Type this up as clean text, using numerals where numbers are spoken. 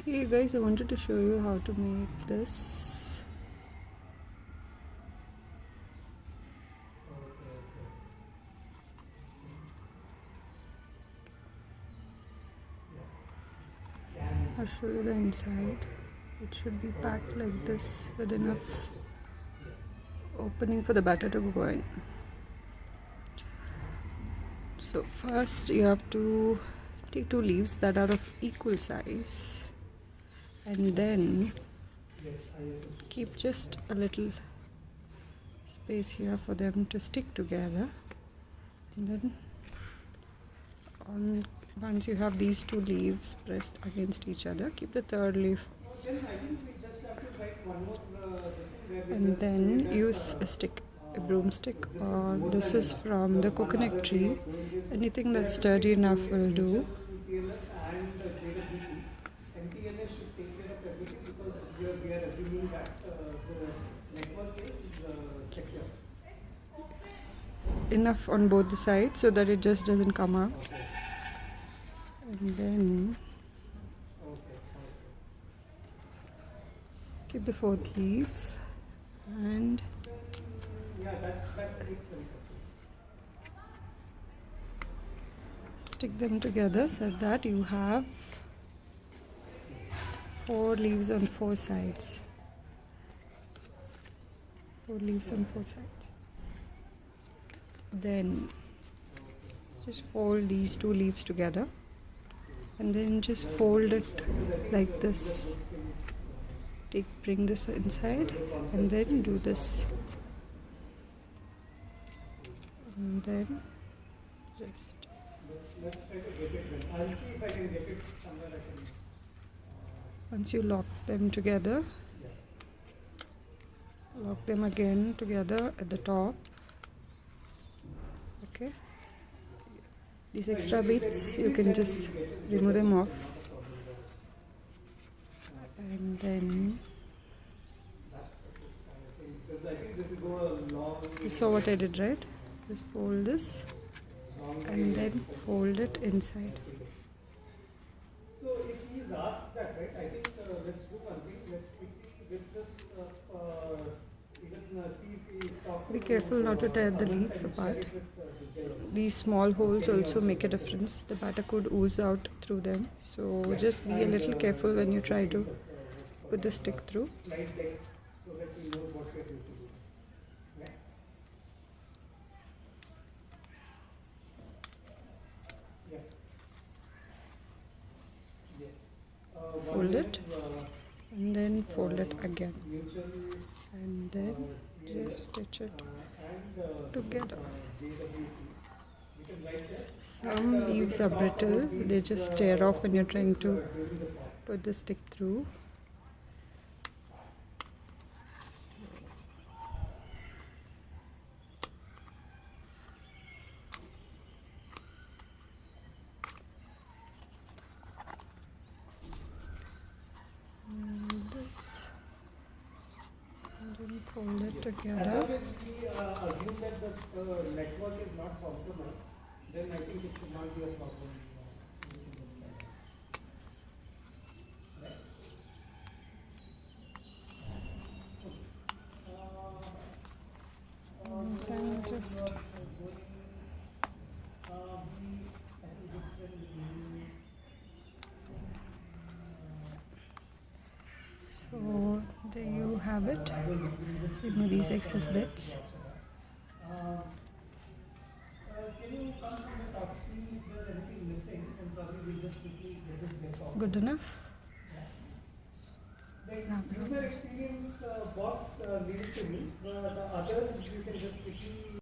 Hey guys, I wanted to show you how to make this. I'll show you the inside. It should be packed like this with enough opening for the batter to go in. So first you have to take 2 leaves that are of equal size and then keep just a little space here for them to stick together, and then once you have these 2 leaves pressed against each other, keep the 3rd leaf and then use a broomstick, or this is from the coconut tree. Anything that's sturdy enough will do. Enough on both the sides so that it just doesn't come out. And then keep the 4th leaf and stick them together so that you have 4 leaves on 4 sides. 4 leaves on 4 sides. Then just fold these 2 leaves together and then just fold it like this. Bring this inside and then do this, and then just once you lock them together, lock them again together at the top. Okay, these extra bits you can just remove them off, and then you saw what I did, right? Just fold this and then fold it inside. So if he is asked that, right, I think let's do one thing. Let's quickly get this even see if we talk. Be careful not to tear the leaf apart. These small holes also make a difference. The batter could ooze out through them. So just be a little careful when you try to put the stick through. So that we know what we are going to do. Right? Yeah. Yes. Fold it and then fold it again, and then just stitch it together. Some leaves are brittle, they just tear off when you're trying to put the stick through. Fold it together. If we assume that this network is not compromised, then I think it should not be a problem. And then just so there you have it. Remove these excess bits. Can you come from the top, see if there's anything missing, and probably we'll just quickly get it back off. Good enough? The user experience box leads to me, but the others you can just quickly